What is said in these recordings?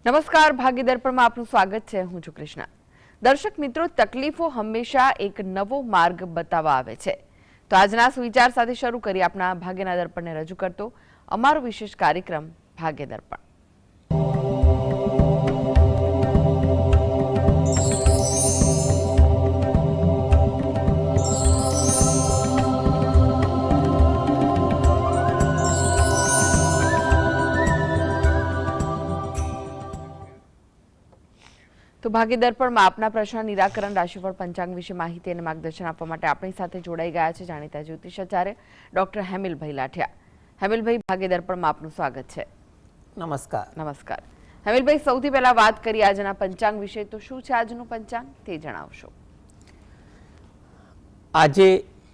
નમસ્કાર, ભાગીદર્પણમાં આપનું સ્વાગત છે. હું છું કૃષ્ણા. દર્શક મિત્રો, તકલીફો હંમેશા એક નવો માર્ગ બતાવવા આવે છે. તો આજના સુવિચાર સાથે શરૂ કરી આપણા ભાગ્યના દર્પણને રજૂ કરતો અમારો વિશેષ કાર્યક્રમ ભાગ્ય દર્પણ. તો ભાગ્ય દર્પણમાં આપના પ્રશ્ન નિરાકરણ, રાશિફળ, પંચાંગ વિશે માહિતી અને માર્ગદર્શન આપવા માટે આપણી સાથે જોડાઈ ગયા છે જાણીતા જ્યોતિષાચાર્ય ડોક્ટર હેમિલભાઈ લાઠિયા. હેમિલભાઈ, ભાગ્ય દર્પણમાં આપનું સ્વાગત છે. નમસ્કાર. નમસ્કાર. હેમિલભાઈ, સૌથી પહેલા વાત કરીએ આજના પંચાંગ વિશે. તો શું છે આજનું પંચાંગ તે જણાવશો? આજે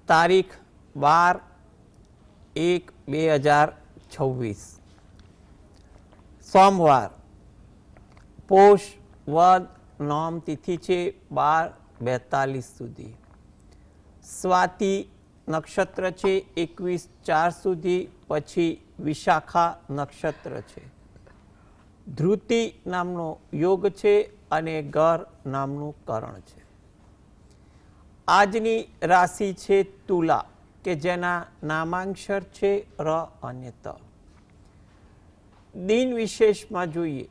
તારીખ 12/1/2026 સોમવાર, પોષ વદ નોમ તિથિ છે 12:42 સુધી. સ્વાતિ નક્ષત્ર છે 21/4 સુધી, પછી વિશાખા નક્ષત્ર છે. ધૃતિ નામનો યોગ છે અને ગર નામનું કરણ છે. આજની રાશિ છે તુલા, કે જેના નામાંક્ષર છે ર અને ત. દિન વિશેષમાં જોઈએ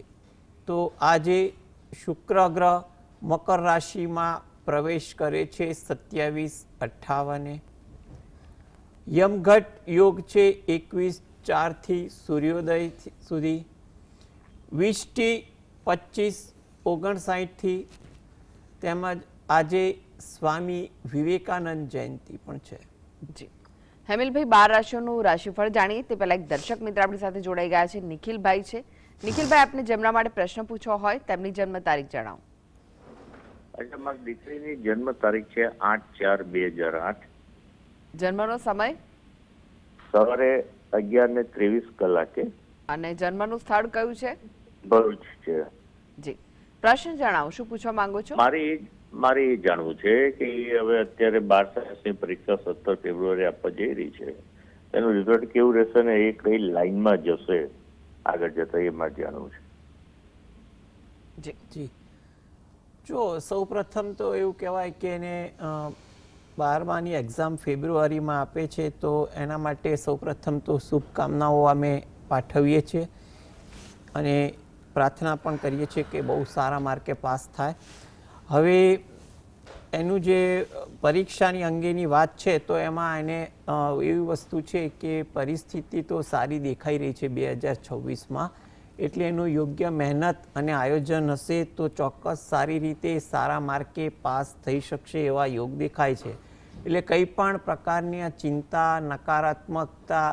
તો આજે શુક્ર ગ્રહ મકર રાશિમાં પ્રવેશ કરે છે 27:58. યમઘટ યોગ છે 21/4 થી સૂર્યોદય સુધી. વિષ્ટિ 25:59 થી. તેમજ આજે સ્વામી વિવેકાનંદ જયંતિ પણ છે. જી હેમિલભાઈ, 12 રાશિઓનું રાશિફળ જાણીએ તે પહેલા એક દર્શક મિત્ર આપણી સાથે જોડાઈ ગયા છે. નિખિલભાઈ છે. નિખિલભાઈ, આપને જેમના માટે પ્રશ્ન પૂછવો હોય તેમની જન્મ તારીખ જણાવો. આજે મારી દીકરીની જન્મ તારીખ છે 8/4/2008. જન્મનો સમય સવારે 11:23 અને જન્મનું સ્થળ કયું છે? ભરૂચ છે. જી, પ્રશ્ન જણાવો, શું પૂછવા માંગો છો? મારે એ જાણવું છે કે હવે અત્યારે 12 સાયન્સની પરીક્ષા 17 ફેબ્રુઆરી આપવા જઈ રહી છે, એનું રિઝલ્ટ કેવું રહેશે ને એ કઈ લાઈનમાં જશે આગળ જતા, એ મારે જાણવું છે. જી, જો સૌ પ્રથમ તો એવું કહેવાય કે એને 12માની એક્ઝામ ફેબ્રુઆરીમાં આપે છે, તો એના માટે સૌ પ્રથમ તો શુભકામનાઓ અમે પાઠવીએ છીએ અને પ્રાર્થના પણ કરીએ છીએ કે બહુ સારા માર્કે પાસ થાય. હવે એનું જે પરીક્ષાની અંગેની વાત છે તો એમાં એને એવી વસ્તુ છે કે પરિસ્થિતિ તો સારી દેખાઈ રહી છે 2026માં, એટલે એનું યોગ્ય મહેનત અને આયોજન હશે તો ચોક્કસ સારી રીતે સારા માર્કે પાસ થઈ શકશે એવા યોગ દેખાય છે. એટલે કંઈ પણ પ્રકારની ચિંતા, નકારાત્મકતા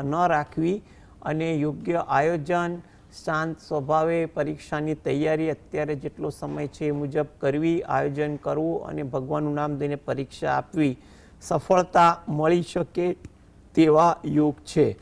ન રાખવી અને યોગ્ય આયોજન, શાંત સ્વભાવે પરીક્ષાની તૈયારી અત્યારે જેટલો સમય છે એ મુજબ કરવી, આયોજન કરવું અને ભગવાનનું નામ દઈને પરીક્ષા આપવી, સફળતા મળી શકે તેવા યોગ છે.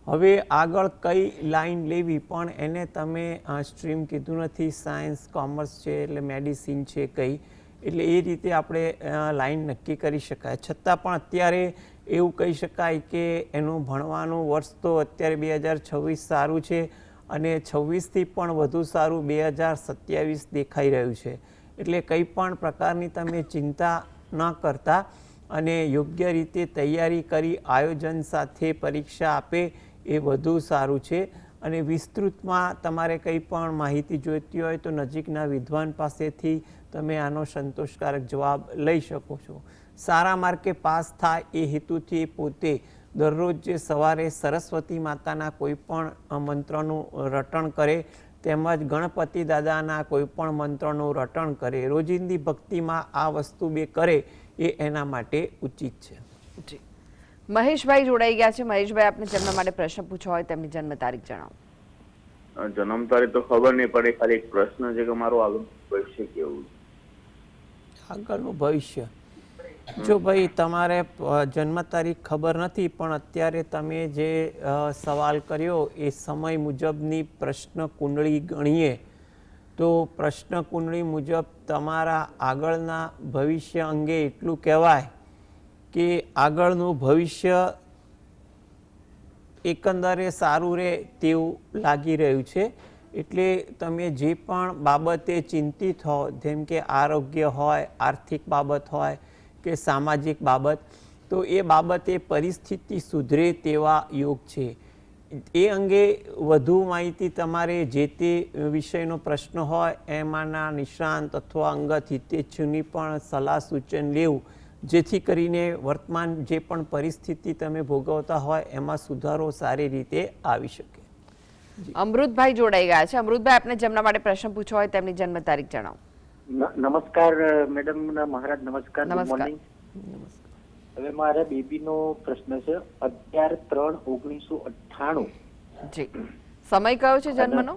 હવે આગળ કઈ લાઈન લેવી પણ એને તમે સ્ટ્રીમ કીધું નથી, સાયન્સ, કોમર્સ છે એટલે મેડિસિન છે કઈ, એટલે એ રીતે આપણે લાઈન નક્કી કરી શકાય. છતાં પણ અત્યારે એવું કહી શકાય કે એનું ભણવાનું વર્ષ તો અત્યારે 2026 સારું છે અને 26થી પણ વધુ સારું 2027 દેખાઈ રહ્યું છે. એટલે કંઈ પણ પ્રકારની તમે ચિંતા ન કરતા અને યોગ્ય રીતે તૈયારી કરી આયોજન સાથે પરીક્ષા આપે એ વધુ સારું છે. અને વિસ્તૃતમાં તમારે કંઈ પણ માહિતી જોઈતી હોય તો નજીકના વિદ્વાન પાસેથી તમે આનો સંતોષકારક જવાબ લઈ શકો છો. સારા માર્કે પાસ થાય એ હેતુથી પોતે દરરોજ જે સવારે સરસ્વતી માતાના કોઈ પણ મંત્રનું રટણ કરે તેમજ ગણપતિ દાદાના કોઈ પણ મંત્રનું રટણ કરે, રોજિંદી ભક્તિમાં આ વસ્તુ બે કરે એ એના માટે ઉચિત છે. જી, મહેશભાઈ જોડાઈ ગયા છે. મહેશભાઈ, આપને જન્મ માટે પ્રશ્ન પૂછવો હોય તેમની જન્મ તારીખ જણાવો. જન્મ તારીખ તો ખબર નહીં પડે, ખાલી એક પ્રશ્ન છે કે મારું આગળ ભવિષ્ય કેવું? આગળનું ભવિષ્ય, જો ભાઈ તમારે જન્મ તારીખ ખબર નથી પણ અત્યારે તમે જે સવાલ કર્યો એ સમય મુજબની પ્રશ્ન કુંડળી ગણીએ તો પ્રશ્ન કુંડળી મુજબ તમારા આગળના ભવિષ્ય અંગે એટલું કહેવાય કે આગળનું ભવિષ્ય એકંદરે સારું રહે તેવું લાગી રહ્યું છે. એટલે તમે જે પણ બાબતે ચિંતિત હો, જેમ કે આરોગ્ય હોય, આર્થિક બાબત હોય કે સામાજિક બાબત, તો એ બાબતે પરિસ્થિતિ સુધરે તેવા યોગ છે. એ અંગે વધુ માહિતી તમારે જે તે વિષયનો પ્રશ્ન હોય એમાંના નિષ્ણાંત અથવા અંગત હિતેચ્છુની પણ સલાહ સૂચન લેવું, જેથી કરીને વર્તમાન જે પણ પરિસ્થિતિ તમે ભોગવતા હોય એમાં સુધારો સારી રીતે આવી શકે. અમૃતભાઈ જોડાઈ ગયા છે. અમૃતભાઈ, આપને જેમના માટે પ્રશ્ન પૂછવો હોય તેમની જન્મ તારીખ જણાવો. નમસ્કાર મેડમ. મહારાજ નમસ્કાર. ગુડ નમસ્કાર. મોર્નિંગ. હવે મારા બેબીનો પ્રશ્ન છે. 11/3/1998. જી. સમય કયો છે જન્મનો?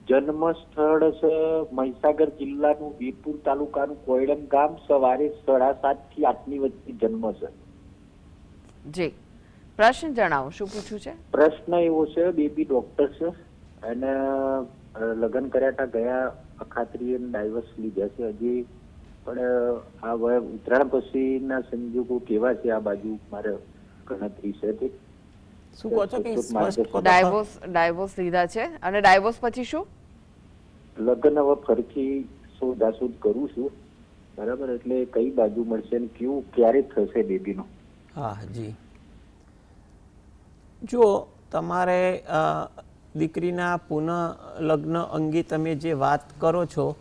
જન્મ સ્થળ છે મહીસાગર જિલ્લાનું વીરપુર તાલુકાનું કોયડમ ગામ. સવારે 7:30 થી 8ની વચ્ચે જન્મ છે. જી. પ્રશ્ન જણાવો, શું પૂછ્યું છે? પ્રશ્ન એવો છે, બેબી ડોક્ટર છે અને લગ્ન કર્યા હતા, ગયા અખાત્રીએ ડાયવર્સ લીધા છે. હજી પણ આ ઉત્તરાયણ પછીના સંજોગો કેવા છે આ બાજુ મારે ગણતરી છે. તે શું કહો છો કે સ્પષ્ટ કહો તો? ડાયવોર્સ લીધા છે અને ડાયવોર્સ પછી શું? લગ્ન હવે ફરીથી શોધાશોધ કરું છું, બરાબર. એટલે કઈ બાજુ મળશે ને કેવું ક્યારે થશે બેબીનો? હા જી. જો તમારે દીકરીના પુનઃ લગ્ન અંગે તમે જે વાત કરો છો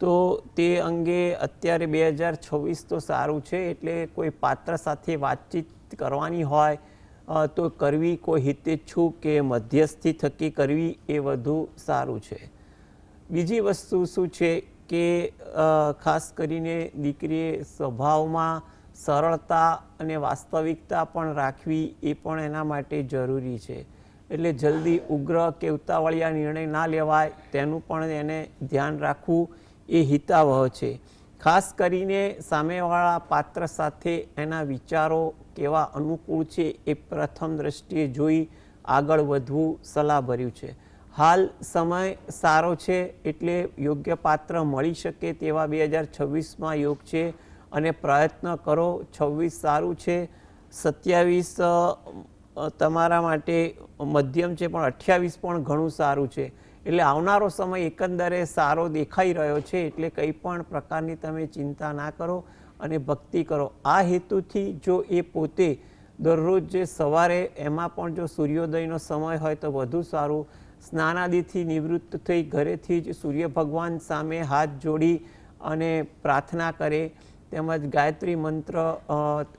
તો તે અંગે અત્યારે 2026 તો સારું છે. એટલે કોઈ પાત્ર સાથે વાતચીત કરવાની હોય તો કરવી, કોઈ હિતેચ્છુ કે મધ્યસ્થી થકી કરવી એ વધુ સારું છે. બીજી વસ્તુ શું છે કે ખાસ કરીને દીકરીએ સ્વભાવમાં સરળતા અને વાસ્તવિકતા પણ રાખવી એ પણ એના માટે જરૂરી છે. એટલે જલ્દી ઉગ્ર કે ઉતાવળિયા નિર્ણય ના લેવાય તેનું પણ એને ધ્યાન રાખવું એ હિતાવહ છે. ખાસ કરીને સામેવાળા પાત્ર સાથે એના વિચારો કેવા અનુકૂળ છે એ પ્રથમ દ્રષ્ટિએ જોઈ આગળ વધવું સલાહભર્યું છે. હાલ સમય સારો છે એટલે યોગ્ય પાત્ર મળી શકે તેવા 2026માં યોગ છે અને પ્રયત્ન કરો. 26 સારું છે, 27 તમારા માટે મધ્યમ છે, પણ 28 પણ ઘણું સારું છે. એટલે આવનારો સમય એકંદરે સારો દેખાઈ રહ્યો છે. એટલે કંઈ પણ પ્રકારની તમે ચિંતા ના કરો અને ભક્તિ કરો. આ હેતુથી જો એ પોતે દરરોજ જે સવારે એમાં પણ જો સૂર્યોદયનો સમય હોય તો વધુ સારું. સ્નાનાદિથી નિવૃત્ત થઈ ઘરેથી જ સૂર્ય ભગવાન સામે હાથ જોડી અને પ્રાર્થના કરે, તેમજ ગાયત્રી મંત્ર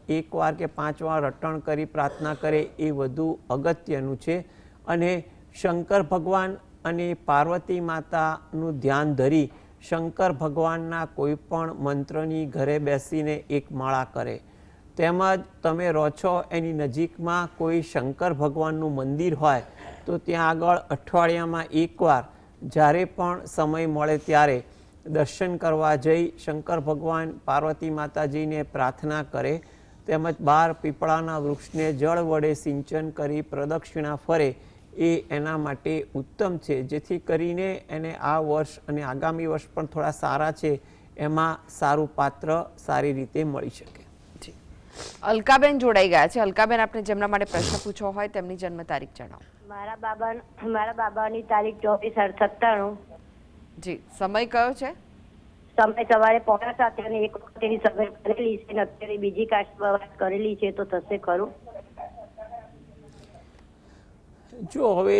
1 વાર કે 5 વાર રટણ કરી પ્રાર્થના કરે એ વધુ અગત્યનું છે. અને શંકર ભગવાન અને પાર્વતી માતાનું ધ્યાન ધરી શંકર ભગવાનના કોઈ પણ મંત્રની ઘરે બેસીને એક માળા કરે. તેમજ તમે રહો છો એની નજીકમાં કોઈ શંકર ભગવાનનું મંદિર હોય તો ત્યાં આગળ અઠવાડિયામાં 1 વાર જ્યારે પણ સમય મળે ત્યારે દર્શન કરવા જઈ શંકર ભગવાન પાર્વતી માતાજીને પ્રાર્થના કરે. તેમજ 12 પીપળાના વૃક્ષને જળ વડે સિંચન કરી પ્રદક્ષિણા ફરે એ એના માટે ઉત્તમ છે. જેથી કરીને એને આ વર્ષ અને આગામી વર્ષ પણ થોડા સારા છે, એમાં સારું પાત્ર સારી રીતે મળી શકે. અલકાબેન જોડાઈ ગયા છે. અલકાબેન, આપને જેમના માટે પ્રશ્ન પૂછવો હોય તેમની જન્મ તારીખ જણાવો. મારા બાબાની તારીખ 24/8/97. જી. સમય કયો છે? સમય સવારે 6:45 અને 1 વખતેની સભા કરેલી છે અને અત્યારે બીજી કાસ્ટમાં વાત કરેલી છે, તો થશે ખરું? જો હવે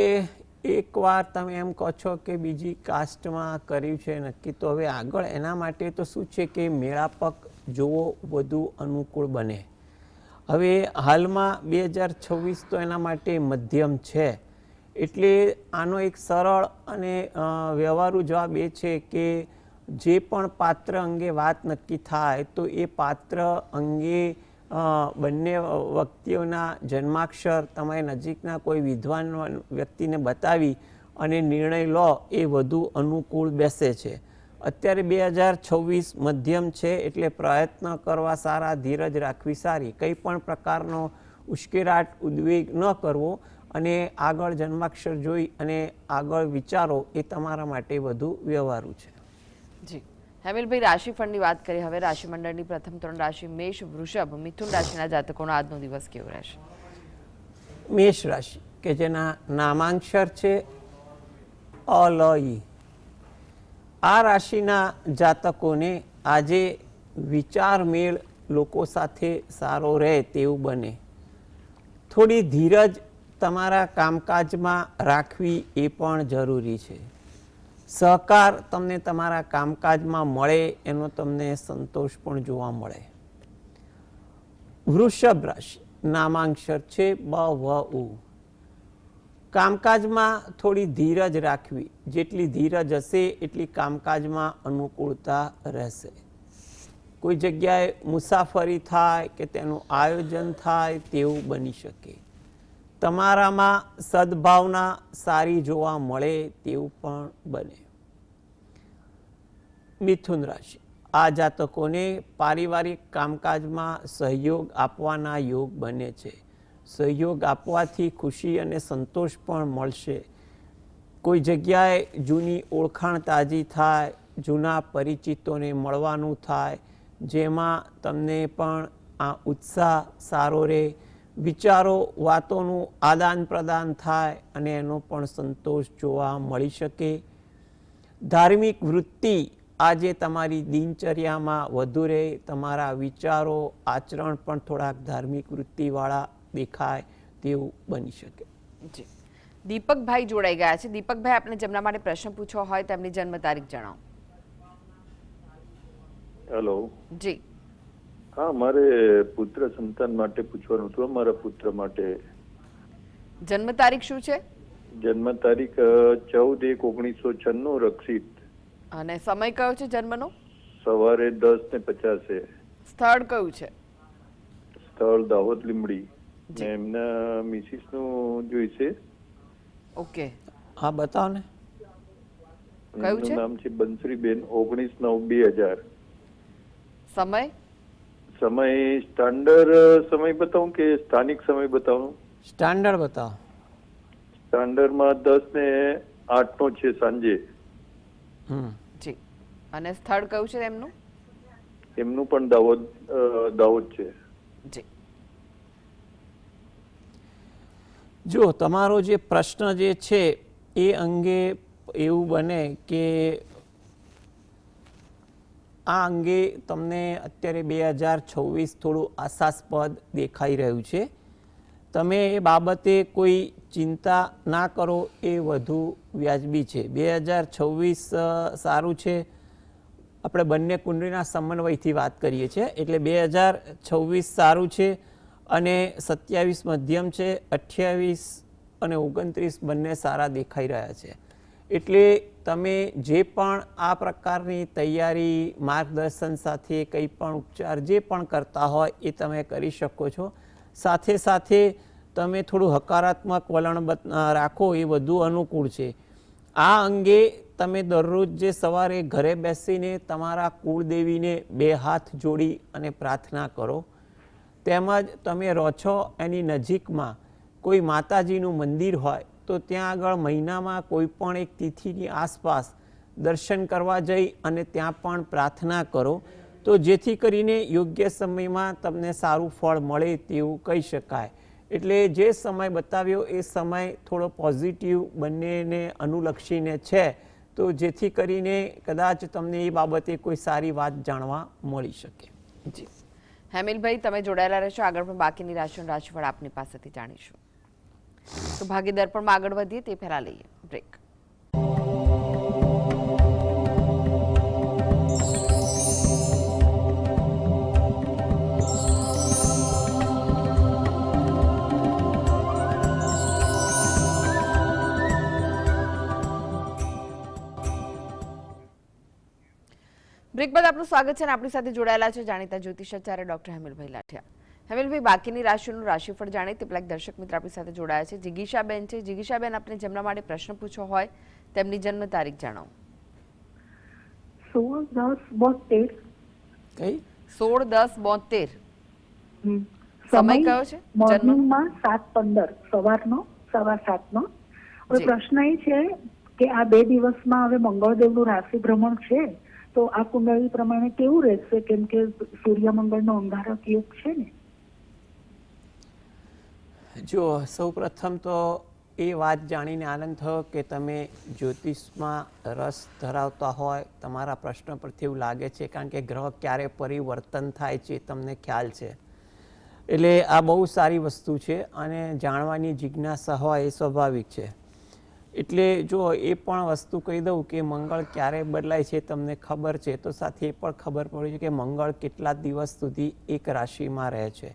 એકવાર તમે એમ કહો છો કે બીજી કાસ્ટમાં કર્યું છે નક્કી, તો હવે આગળ એના માટે તો શું છે કે મેળાપક જોવો વધુ અનુકૂળ બને. હવે હાલમાં 2026 તો એના માટે મધ્યમ છે. એટલે આનો એક સરળ અને વ્યવહારુ જવાબ એ છે કે જે પણ પાત્ર અંગે વાત નક્કી થાય તો એ પાત્ર અંગે બંને વ્યક્તિઓના જન્માક્ષર તમારી નજીકના કોઈ વિદ્વાન વ્યક્તિને બતાવી અને નિર્ણય લો એ વધુ અનુકૂળ બેસે છે. અત્યારે 2026 મધ્યમ છે એટલે પ્રયત્ન કરવા સારા, ધીરજ રાખવી સારી. કંઈ પણ પ્રકારનો ઉશ્કેરાટ ઉદ્વેગ ન કરવો અને આગળ જન્માક્ષર જોઈ અને આગળ વિચારો એ તમારા માટે વધુ વ્યવહારુ છે. જી. હેમિલભાઈ, રાશિફળની વાત કરી. હવે રાશિમંડળની પ્રથમ 3 રાશિ મેષ, વૃષભ, મિથુન રાશિના જાતકોનો આજનો દિવસ કેવો રહેશે? મેષ રાશિ કે જેના નામાંક્ષર છે અલઈ. આ રાશિના જાતકોને આજે વિચાર મેળ લોકો સાથે સારો રહે તેવું બને. થોડી ધીરજ તમારા કામકાજમાં રાખવી એ પણ જરૂરી છે. સહકાર તમને તમારા કામકાજમાં મળે એનો તમને સંતોષ પણ જોવા મળે. વૃષભ રાશિ, નામાંક્ષર છે બ વ ઉ. કામકાજમાં થોડી ધીરજ રાખવી. જેટલી ધીરજ હશે એટલી કામકાજમાં અનુકૂળતા રહેશે. કોઈ જગ્યાએ મુસાફરી થાય કે તેનું આયોજન થાય તેવું બની શકે. તમારામાં સદભાવના સારી જોવા મળે તેવું પણ બને. મિથુન રાશિ, આ જાતકોને પારિવારિક કામકાજમાં સહયોગ આપવાના યોગ બને છે. સહયોગ આપવાથી ખુશી અને સંતોષ પણ મળશે. કોઈ જગ્યાએ જૂની ઓળખાણ તાજી થાય, જૂના પરિચિતોને મળવાનું થાય, જેમાં તમને પણ આ ઉત્સાહ સારો રહે, વિચારો વાતોનું આદાન પ્રદાન થાય અને એનો પણ સંતોષ જોવા મળી શકે. ધાર્મિક વૃત્તિ આજે તમારી દિનચર્યામાં વધુ રહે. તમારા વિચારો આચરણ પણ થોડાક ધાર્મિક વૃત્તિવાળા દેખાય તેવું બની શકે. જી, દીપકભાઈ જોડાઈ ગયા છે. દીપકભાઈ, આપને જેમના માટે પ્રશ્ન પૂછવો હોય તેમની જન્મ તારીખ જણાવો. હેલો. જી. હા, મારે પુત્ર સંતાન માટે પૂછવાનું હતું. મારા પુત્ર માટે. જન્મ તારીખ શું છે? જન્મ તારીખ 14/1/1996 રક્ષિત. અને સમય કયો છે જન્મનો? સવારે 10:50. સ્થળ કયું છે? સ્થળ દાહોદ લીંબડી. ને એમના મિસિસ નું જોઈશે. ઓકે, હા બતાવો ને. કયું છે? નામ છે બંસરીબેન. 19/9/2000. સમય? સમય સ્ટાન્ડર્ડ સમય બતાવું કે સ્થાનિક સમય બતાવું? સ્ટાન્ડર્ડ બતાવો. સ્ટાન્ડર્ડમાં 10:08 છે સાંજે. જી. અને સ્થળ કયું છે એમનું? એમનું પણ દાહોદ છે. જી. જો તમારો જે પ્રશ્ન જે છે એ અંગે એવું બને કે આ અંગે તમને અત્યારે 2026 થોડું આશાસ્પદ દેખાઈ રહ્યું છે. તમે એ બાબતે કોઈ ચિંતા ના કરો એ વધુ વ્યાજબી છે. 2026 સારું છે. આપણે બંને કુંડળીના સમન્વયથી વાત કરીએ છીએ એટલે 2026 સારું છે. અને 27 મધ્યમ છે, 28 અને 29 બંને સારા દેખાઈ રહ્યા છે. એટલે તમે જે પણ આ પ્રકારની તૈયારી, માર્ગદર્શન સાથે કંઈ પણ ઉપચાર જે પણ કરતા હોય એ તમે કરી શકો છો. સાથે સાથે તમે થોડું હકારાત્મક વલણ રાખો એ વધુ અનુકૂળ છે. આ અંગે તમે દરરોજ જે સવારે ઘરે બેસીને તમારા કુળદેવીને 2 હાથ જોડી અને પ્રાર્થના કરો. તેમજ તમે રહો છો એની નજીકમાં કોઈ માતાજીનું મંદિર હોય તો ત્યાં આગળ મહિનામાં કોઈ પણ એક તિથિની આસપાસ દર્શન કરવા જઈ અને ત્યાં પણ પ્રાર્થના કરો તો જેથી કરીને યોગ્ય સમયમાં તમને સારું ફળ મળે તેવું કહી શકાય. એટલે જે સમય બતાવ્યો એ સમય થોડો પોઝિટિવ બંનેને અનુલક્ષીને છે તો જેથી કરીને કદાચ તમને એ બાબતે કોઈ સારી વાત જાણવા મળી શકે. જી. હેમિલભાઈ, તમે જોડાયેલા રહેશો. આગળ પણ બાકીની રાશિઓનું રાશિફળ આપની પાસેથી જાણીશું. તો ભાગ્ય દર્પણમાં આગળ વધીએ તે પહેલા લઈએ બ્રેક. બ્રેક બાદ આપનું સ્વાગત છે અને આપણી સાથે જોડાયેલા છે જાણીતા જ્યોતિષાચાર્ય ડોક્ટર હેમિલભાઈ લાઠિયા. હેમિલભાઈ, બાકીની રાશિઓનું રાશિફળ જાણે તે પહેલા દર્શક મિત્ર આપણી સાથે જોડાયા છે. જિગીશાબેન છે. જિગીશાબેન, આપને જેમના માટે પ્રશ્ન પૂછવો હોય તેમની જન્મ તારીખ જણાવો. 16/10/72. કઈ? 16/10/72. સમય કયો છે? મોર્નિંગમાં 7:15 સવારનો 7:15. હવે પ્રશ્ન એ છે કે આ 2 દિવસમાં હવે મંગળદેવનું રાશિ ભ્રમણ છે તો આ કુંડળી પ્રમાણે કેવું રહેશે? કેમ કે સૂર્ય મંગળનો અંગારક યોગ છે ને. જો સૌ પ્રથમ તો એ વાત જાણીને આનંદ થયો કે તમે જ્યોતિષમાં રસ ધરાવતા હોય, તમારા પ્રશ્ન પરથી એવું લાગે છે, કારણ કે ગ્રહ ક્યારે પરિવર્તન થાય છે તમને ખ્યાલ છે. એટલે આ બહુ સારી વસ્તુ છે અને જાણવાની જિજ્ઞાસા હોય એ સ્વાભાવિક છે. એટલે જો એ પણ વસ્તુ કહી દઉં કે મંગળ ક્યારે બદલાય છે તમને ખબર છે, તો સાથે એ પણ ખબર પડી છે કે મંગળ કેટલા દિવસ સુધી એક રાશિમાં રહે છે.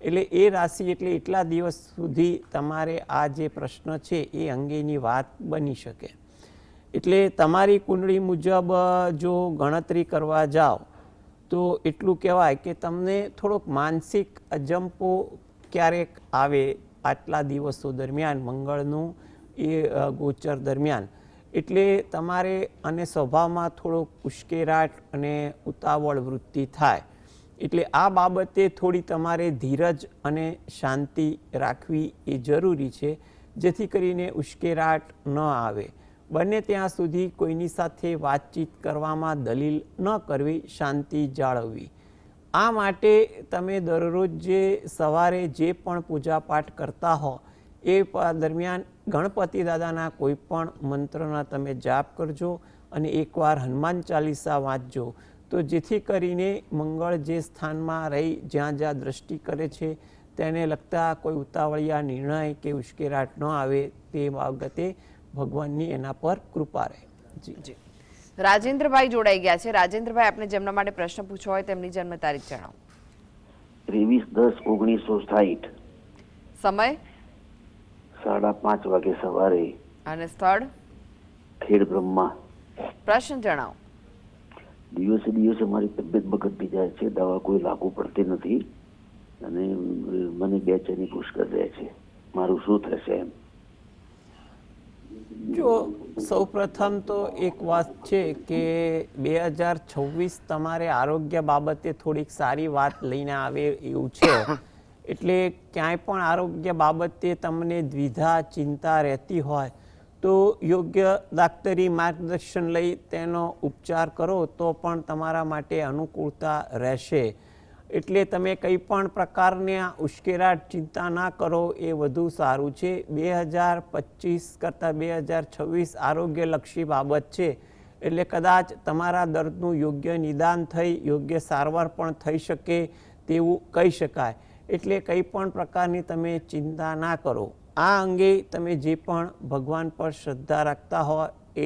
એટલે એ રાશિ એટલે એટલા દિવસ સુધી તમારે આ જે પ્રશ્ન છે એ અંગેની વાત બની શકે. એટલે તમારી કુંડળી મુજબ જો ગણતરી કરવા જાઓ તો એટલું કહેવાય કે તમને થોડોક માનસિક અજંપો ક્યારેક આવે આટલા દિવસો દરમિયાન મંગળનું એ ગોચર દરમિયાન. એટલે તમારે અને સ્વભાવમાં થોડોક ઉશ્કેરાટ અને ઉતાવળ વૃત્તિ થાય. એટલે આ બાબતે થોડી તમારે ધીરજ અને શાંતિ રાખવી એ જરૂરી છે, જેથી કરીને ઉશ્કેરાટ ન આવે. બને ત્યાં સુધી કોઈની સાથે વાતચીત કરવામાં દલીલ ન કરવી, શાંતિ જાળવવી. આ માટે તમે દરરોજ જે સવારે જે પણ પૂજાપાઠ કરતા હો એ દરમિયાન ગણપતિ દાદાના કોઈ પણ મંત્રના તમે જાપ કરજો અને એકવાર હનુમાન ચાલીસા વાંચજો. તો જેથી કરીને મંગળ જે સ્થાનમાં રહી જ્યાં જ્યાં દ્રષ્ટિ કરે છે તેને લગતા કોઈ ઉતાવળિયા નિર્ણય કે ઉશ્કેરાટ ન આવે તે બાબતે ભગવાનની એના પર કૃપા રહે. જી. રાજેન્દ્રભાઈ જોડાઈ ગયા છે. રાજેન્દ્રભાઈ, આપને જેમના માટે પ્રશ્ન પૂછવો હોય તેમની જન્મ તારીખ જણાવો. 23/10/1960. સમય? 5:30 વાગે સવારે. અને સ્થળ? ખેડ બ્રહ્મા. પ્રશ્ન જણાવો. દિવસે દિવસે મારી તબિયત બગડતી જાય છે, દવા કોઈ લાગુ પડતી નથી અને મને બેચેની પુષ્કળ રહે છે. મારું શું થશે એમ? જો સૌપ્રથમ તો એક વાત છે કે 2026 તમારે આરોગ્ય બાબતે થોડીક સારી વાત લઈને આવે એવું છે. એટલે ક્યાંય પણ આરોગ્ય બાબતે તમને દ્વિધા ચિંતા રહેતી હોય તો યોગ્ય દાક્તરી માર્ગદર્શન લઈ તેનો ઉપચાર કરો તો પણ તમારા માટે અનુકૂળતા રહેશે. એટલે તમે કંઈ પણ પ્રકારની ઉશ્કેરાટ ચિંતા ના કરો એ વધુ સારું છે. 2025 કરતાં 2026 આરોગ્યલક્ષી બાબત છે. એટલે કદાચ તમારા દર્દનું યોગ્ય નિદાન થઈ યોગ્ય સારવાર પણ થઈ શકે તેવું કહી શકાય. એટલે કંઈ પણ પ્રકારની તમે ચિંતા ના કરો. આ અંગે તમે જે પણ ભગવાન પર શ્રદ્ધા રાખતા હોય એ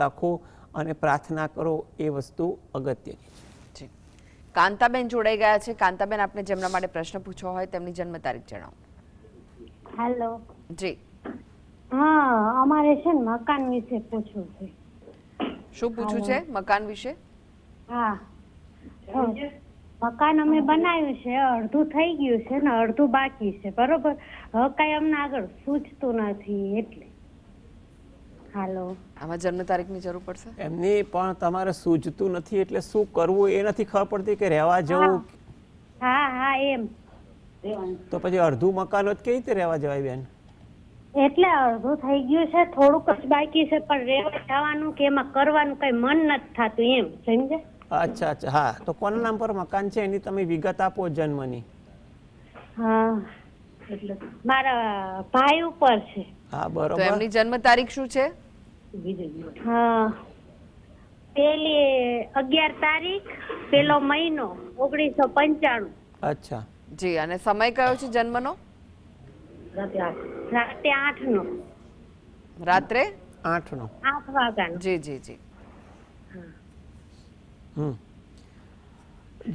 રાખો અને પ્રાર્થના કરો, એ વસ્તુ અગત્યની છે. કાંતાબેન જોડાઈ ગયા છે. કાંતાબેન, આપને જેમના માટે પ્રશ્ન પૂછવો હોય તેમની જન્મ તારીખ જણાવો. હેલો. જી. હા, અમારે છે ને મકાન વિશે પૂછવું છે. શું પૂછવું છે મકાન વિશે? હા, મકાન અમે બનાવ્યું છે, અડધું થઈ ગયું છે ને અડધું બાકી છે, બરોબર. હવે કઈ અમને આગળ સૂચતું નથી એટલે. હાલો. આમાં જન્મ તારીખની જરૂર પડશે. એમની પણ તમારે સૂઝતું નથી એટલે શું કરવું એ નથી ખબર પડતી કે રહેવા જવું. હા એમ. તો પછી અડધું મકાન જ કેવી રીતે રહેવા જવાય બેન? એટલે અડધું થઈ ગયું છે, થોડુંક જ બાકી છે, પણ રહેવા જવાનું કે એમાં કરવાનું કઈ મન નથી થતું એમ, સમજે? અચ્છા. હા, તો કોના નામ પર મકાન છે એની તમે વિગત આપો જન્મની. હા, મારા ભાઈ ઉપર છે. હા, બરોબર. તો એમની જન્મ તારીખ શું છે? હા, પેલી 11 તારીખ 1લો મહિનો 1995. અચ્છા. જી. અને સમય કયો છે જન્મનો? રાતે 8 નો. રાત્રે 8 વાગ્યાનો. જી.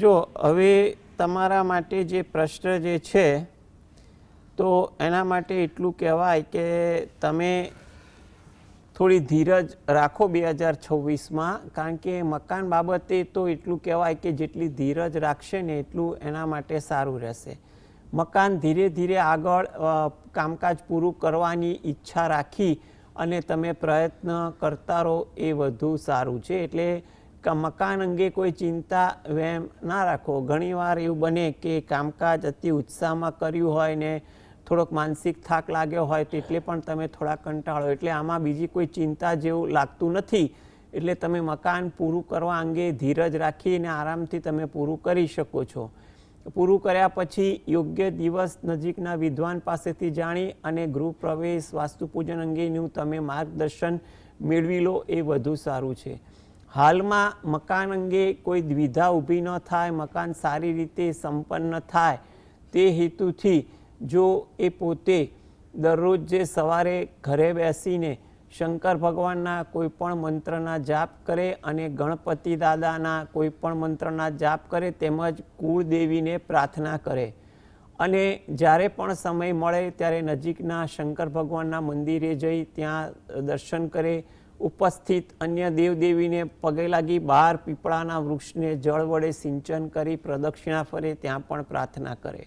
જો હવે તમારા માટે જે પ્રશ્ન જે છે તો એના માટે એટલું કહેવાય કે તમે થોડી ધીરજ રાખો 2026માં. કારણ કે મકાન બાબતે તો એટલું કહેવાય કે જેટલી ધીરજ રાખશે ને એટલું એના માટે સારું રહેશે. મકાન ધીરે ધીરે આગળ કામકાજ પૂરું કરવાની ઈચ્છા રાખી અને તમે પ્રયત્ન કરતા રહો એ વધુ સારું છે. એટલે મકાન અંગે કોઈ ચિંતા વહેમ ના રાખો. ઘણીવાર એવું બને કે કામકાજ અતિ ઉત્સાહમાં કર્યું હોય ને થોડોક માનસિક થાક લાગ્યો હોય તો એટલે પણ તમે થોડા કંટાળો. એટલે આમાં બીજી કોઈ ચિંતા જેવું લાગતું નથી. એટલે તમે મકાન પૂરું કરવા અંગે ધીરજ રાખીને આરામથી તમે પૂરું કરી શકો છો. પૂરું કર્યા પછી યોગ્ય દિવસ નજીકના વિદ્વાન પાસેથી જાણી અને ગૃહ પ્રવેશ વાસ્તુપૂજન અંગેનું તમે માર્ગદર્શન મેળવી લો એ વધુ સારું છે. હાલમાં મકાન અંગે કોઈ દ્વિધા ઊભી ન થાય, મકાન સારી રીતે સંપન્ન થાય તે હેતુથી જો એ પોતે દરરોજ જે સવારે ઘરે બેસીને શંકર ભગવાનના કોઈ પણ મંત્રના જાપ કરે અને ગણપતિ દાદાના કોઈ પણ મંત્રના જાપ કરે તેમજ કુળદેવીને પ્રાર્થના કરે અને જ્યારે પણ સમય મળે ત્યારે નજીકના શંકર ભગવાનના મંદિરે જઈ ત્યાં દર્શન કરે, ઉપસ્થિત અન્ય દેવદેવીને પગે લાગી બહાર પીપળાના વૃક્ષને જળ વડે સિંચન કરી પ્રદક્ષિણા ફરે, ત્યાં પણ પ્રાર્થના કરે.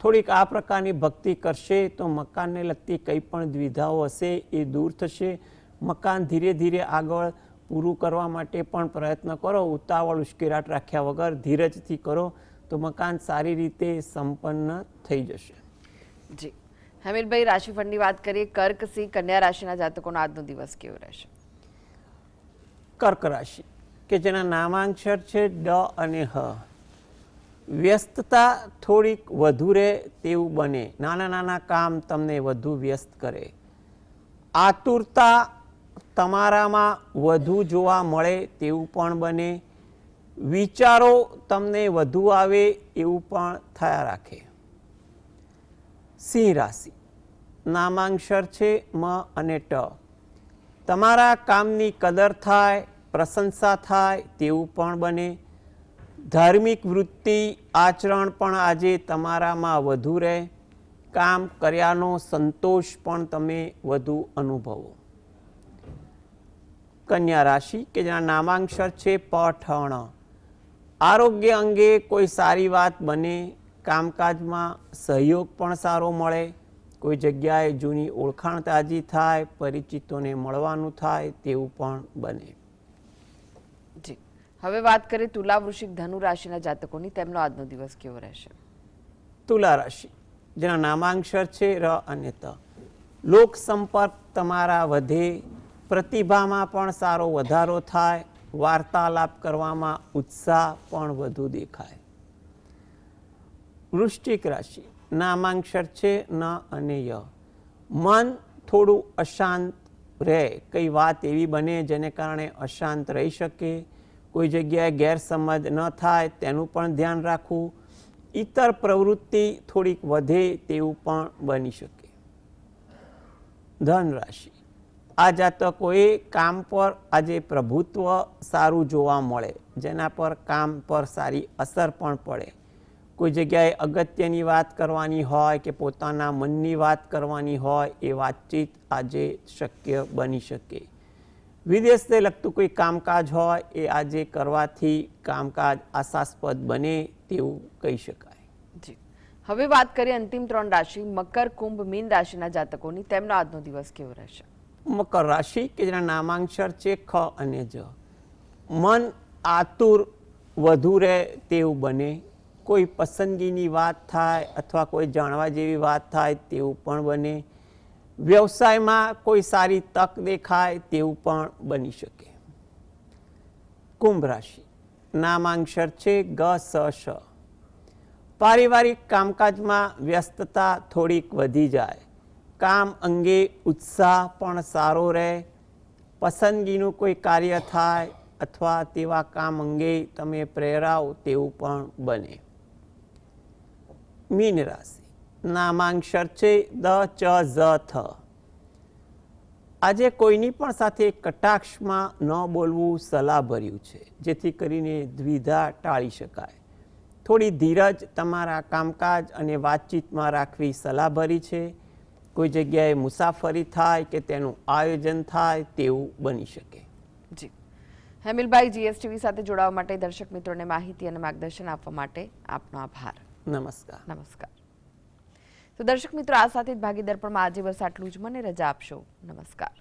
થોડીક આ પ્રકારની ભક્તિ કરશે તો મકાનને લગતી કંઈ પણ દ્વિધાઓ હશે એ દૂર થશે. મકાન ધીરે ધીરે આગળ પૂરું કરવા માટે પણ પ્રયત્ન કરો. ઉતાવળ ઉશ્કેરાટ રાખ્યા વગર ધીરજથી કરો તો મકાન સારી રીતે સંપન્ન થઈ જશે. જી હેમિલભાઈ, રાશિફળની વાત કરીએ. કર્ક, સિંહ, કન્યા રાશિના જાતકોનો આજનો દિવસ કેવો રહેશે? કર્ક રાશિ કે જેના નામાંક્ષર છે ડ અને હ. વ્યસ્તતા થોડીક વધુ રહે તેવું બને. નાના નાના કામ તમને વધુ વ્યસ્ત કરે. આતુરતા તમારામાં વધુ જોવા મળે તેવું પણ બને. વિચારો તમને વધુ આવે એવું પણ થયા રાખે. સિંહ રાશિ નામાંક્ષર છે મ અને ટ. તમારા કામની કદર થાય, પ્રશંસા થાય તેવું પણ બને. ધાર્મિક વૃત્તિ આચરણ પણ આજે તમારામાં વધુ રહે. કામ કર્યાનો સંતોષ પણ તમે વધુ અનુભવો. કન્યા રાશિ કે જેના નામાંક્ષર છે પ, ઠ, ણ. આરોગ્ય અંગે કોઈ સારી વાત બને. કામકાજમાં સહયોગ પણ સારો મળે. કોઈ જગ્યાએ જૂની ઓળખાણ તાજી થાય, પરિચિતોને મળવાનું થાય તેવું પણ બને. જી હવે વાત કરીએ તુલા, વૃશ્ચિક, ધનુ રાશિના જાતકોની. તેમનો આજનો દિવસ કેવો રહેશે? તુલા રાશિ જેના નામાંક્ષર છે ર અને ત. લોક સંપર્ક તમારા વધે. પ્રતિભામાં પણ સારો વધારો થાય. વાર્તાલાપ કરવામાં ઉત્સાહ પણ વધુ દેખાય. વૃશ્ચિક રાશિ નામાંક્ષર છે ન અને ય. મન થોડું અશાંત રહે. કઈ વાત એવી બને જેને કારણે અશાંત રહી શકે. કોઈ જગ્યાએ ગેરસમજ ન થાય તેનું પણ ધ્યાન રાખવું. ઇતર પ્રવૃત્તિ થોડીક વધે તેવું પણ બની શકે. ધન રાશિ આ જાતકોએ કામ પર આજે પ્રભુત્વ સારું જોવા મળે, જેના પર કામ પર સારી અસર પણ પડે. કોઈ જગ્યાએ અગત્યની વાત કરવાની હોય કે પોતાના મનની વાત કરવાની હોય એ વાતચીત આજે શક્ય બની શકે. વિદેશને લગતું કોઈ કામકાજ હોય એ આજે કરવાથી કામકાજ આશાસ્પદ બને તેવું કહી શકાય. જી હવે વાત કરીએ અંતિમ 3 રાશિ મકર, કુંભ, મીન રાશિના જાતકોની. તેમનો આજનો દિવસ કેવો રહેશે? મકર રાશિ કે જેના નામાંક્ષર છે ખ અને જ. મન આતુર વધુ રહે તેવું બને. કોઈ પસંદગીની વાત થાય અથવા કોઈ જાણવા જેવી વાત થાય તેવું પણ બને. વ્યવસાયમાં કોઈ સારી તક દેખાય તેવું પણ બની શકે. કુંભ રાશિ નામાંક્ષર છે ગ, સ, શ. પારિવારિક કામકાજમાં વ્યસ્તતા થોડીક વધી જાય. કામ અંગે ઉત્સાહ પણ સારો રહે. પસંદગીનું કોઈ કાર્ય થાય અથવા તેવા કામ અંગે તમે પ્રેરાવ તેવું પણ બને. મીન રાશિ નામાંક્ષર છે દ, ચ, ઝ, થ. આજે કોઈની પણ સાથે કટાક્ષમાં ન બોલવું સલાહભર્યું છે, જેથી કરીને દ્વિધા ટાળી શકાય. થોડી ધીરજ તમારા કામકાજ અને વાતચીતમાં રાખવી સલાહભરી છે. કોઈ જગ્યાએ મુસાફરી થાય કે તેનું આયોજન થાય તેવું બની શકે. જી હેમિલભાઈ, જીએસટીવી સાથે જોડાવા માટે, દર્શક મિત્રોને માહિતી અને માર્ગદર્શન આપવા માટે આપનો આભાર. નમસ્કાર. નમસ્કાર. તો દર્શક મિત્રો, આ સાથે જ ભાગીદાર પણ આજે બસ આટલું જ. મને રજા આપશો. નમસ્કાર.